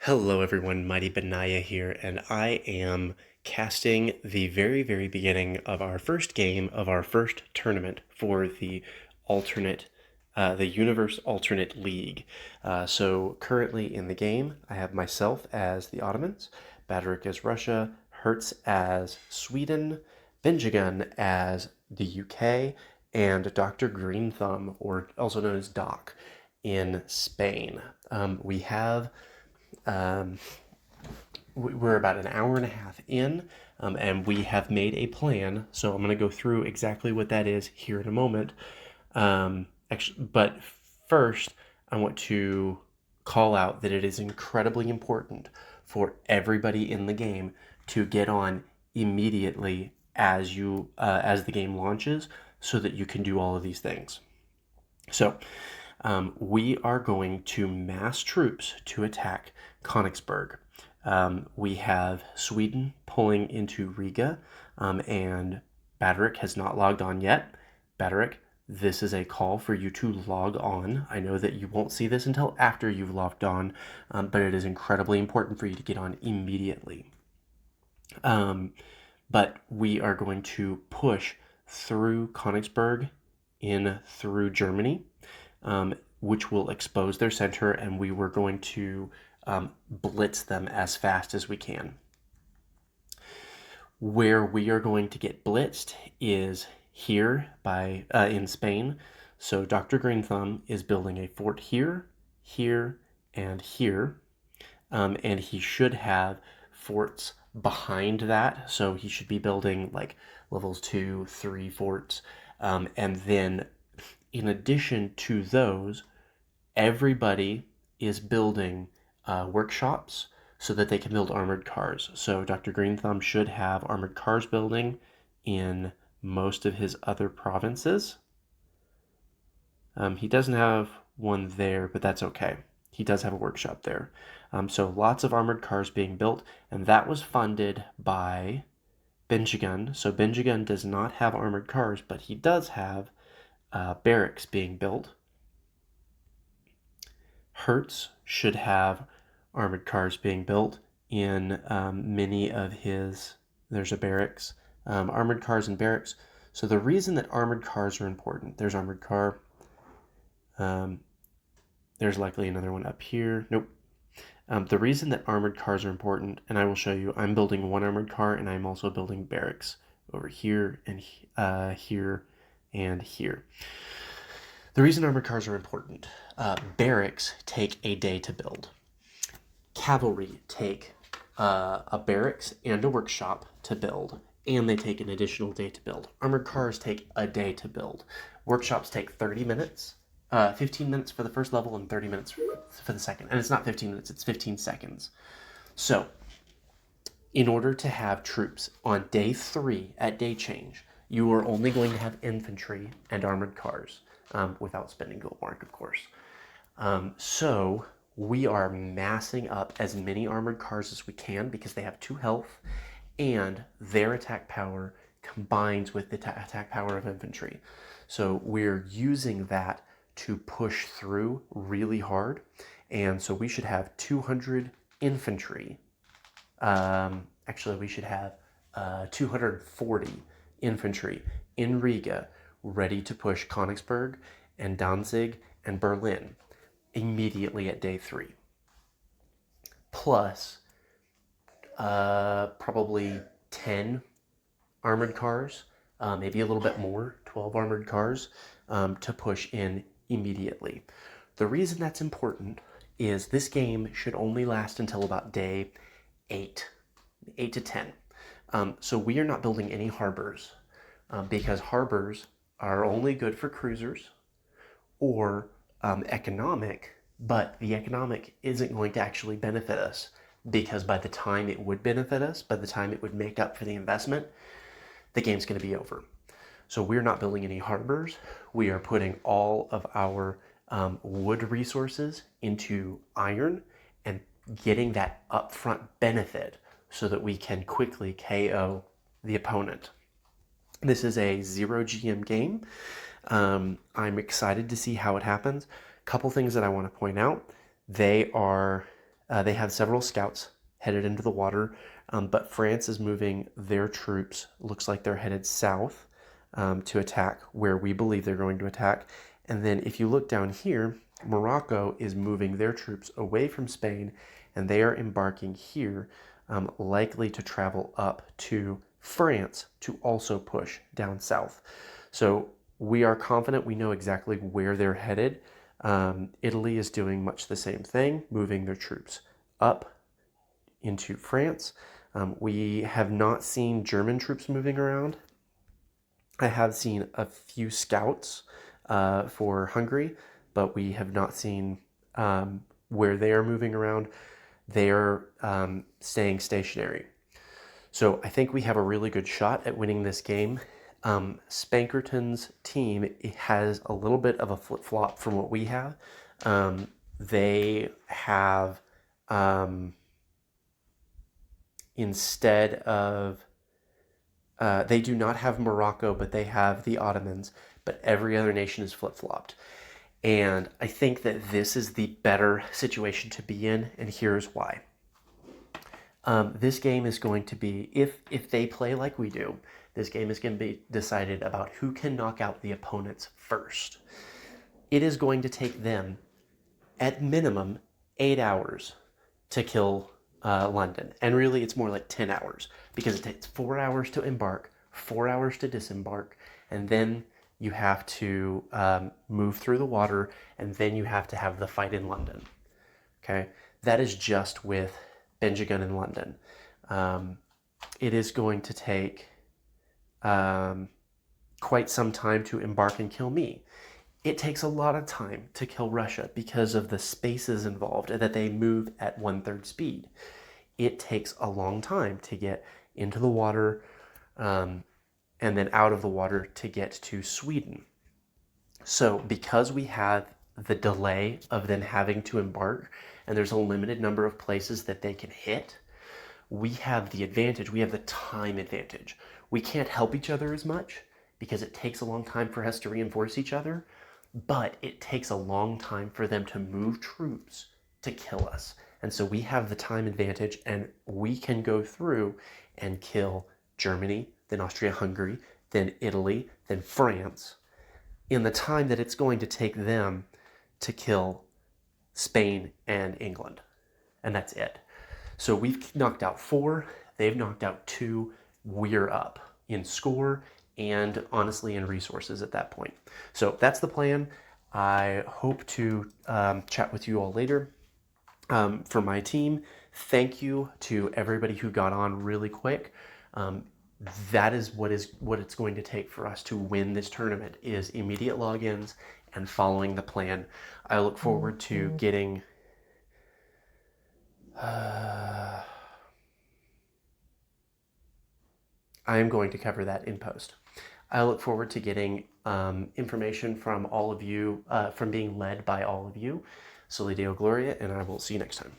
Hello everyone, Mighty Benaya here, and I am casting the very beginning of our first game of our first tournament for the Universe Alternate League. So currently in the game, I have myself as the Ottomans, Badrick as Russia, Hertz as Sweden, Benjigun as the UK, and Dr. Green Thumb, or also known as Doc, in Spain. We have we're about an hour and a half in, and we have made a plan. So I'm going to go through exactly what that is here in a moment. But first, I want to call out that it is incredibly important for everybody in the game to get on immediately as the game launches, so that you can do all of these things. So we are going to mass troops to attack Königsberg. We have Sweden pulling into Riga, and Badrick has not logged on yet. Badrick, this is a call for you to log on. I know that you won't see this until after you've logged on, but it is incredibly important for you to get on immediately. But we are going to push through Königsberg in through Germany, which will expose their center, and we were going to blitz them as fast as we can. Where we are going to get blitzed is here in Spain. So Dr. Green Thumb is building a fort here, here, and here, and he should have forts behind that. So he should be building like levels 2, 3 forts, and then in addition to those, everybody is building workshops so that they can build armored cars. So Dr. Green Thumb should have armored cars building in most of his other provinces. He doesn't have one there, but that's okay. He does have a workshop there. So lots of armored cars being built, and that was funded by Benjigun. So Benjigun does not have armored cars, but he does have barracks being built. Hertz should have armored cars being built in many of his. There's a barracks, armored cars and barracks. So the reason that armored cars are important, there's armored car. There's likely another one up here. Nope. The reason that armored cars are important, and I will show you, I'm building one armored car, and I'm also building barracks over here and here and here. The reason armored cars are important, barracks take a day to build. Cavalry take a barracks and a workshop to build, and they take an additional day to build. Armored cars take a day to build. Workshops take 30 minutes, 15 minutes for the first level and 30 minutes for the second. And it's not 15 minutes, it's 15 seconds. So, in order to have troops on day 3 at day change, you are only going to have infantry and armored cars, without spending gold mark, of course. So we are massing up as many armored cars as we can because they have 2 health, and their attack power combines with the attack power of infantry. So we're using that to push through really hard, and so we should have 200 infantry. Actually, we should have 240 infantry in Riga ready to push Königsberg and Danzig and Berlin immediately at day 3. Plus, probably 10 armored cars, maybe a little bit more, 12 armored cars, to push in immediately. The reason that's important is this game should only last until about day 8 to 10. So we are not building any harbors, because harbors are only good for cruisers or economic, but the economic isn't going to actually benefit us, because by the time it would benefit us, by the time it would make up for the investment, the game's going to be over. So we're not building any harbors. We are putting all of our wood resources into iron and getting that upfront benefit so that we can quickly KO the opponent. This is a 0 GM game. I'm excited to see how it happens. Couple things that I want to point out. They are They have several scouts headed into the water, but France is moving their troops. Looks like they're headed south to attack where we believe they're going to attack. And then if you look down here, Morocco is moving their troops away from Spain, and they are embarking here, likely to travel up to France to also push down south. So we are confident we know exactly where they're headed. Italy is doing much the same thing, moving their troops up into France. We have not seen German troops moving around. I have seen a few scouts for Hungary, but we have not seen where they are moving around. They are staying stationary. So I think we have a really good shot at winning this game. Spankerton's team has a little bit of a flip-flop from what we have. They have, instead of, they do not have Morocco, but they have the Ottomans, but every other nation is flip-flopped. And I think that this is the better situation to be in, and here's why. This game is going to be, if they play like we do, this game is going to be decided about who can knock out the opponents first. It is going to take them, at minimum, 8 hours to kill London. And really, it's more like 10 hours, because it takes 4 hours to embark, 4 hours to disembark, and then you have to move through the water, and then you have to have the fight in London. Okay? That is just with Benjigun in London. It is going to take quite some time to embark and kill me. It takes a lot of time to kill Russia because of the spaces involved and that they move at 1/3 speed. It takes a long time to get into the water and then out of the water to get to Sweden. So because we have the delay of them having to embark and there's a limited number of places that they can hit, we have the advantage. We have the time advantage. We can't help each other as much because it takes a long time for us to reinforce each other, but it takes a long time for them to move troops to kill us. And so we have the time advantage, and we can go through and kill Germany, then Austria-Hungary, then Italy, then France, in the time that it's going to take them to kill Spain and England. And that's it. So we've knocked out 4, they've knocked out 2, we're up in score and honestly in resources at that point. So that's the plan. I hope to chat with you all later. For my team, thank you to everybody who got on really quick. That is what it's going to take for us to win this tournament, is immediate logins and following the plan. I look forward to getting I am going to cover that in post. I look forward to getting information from all of you, from being led by all of you. Soli Deo Gloria, and I will see you next time.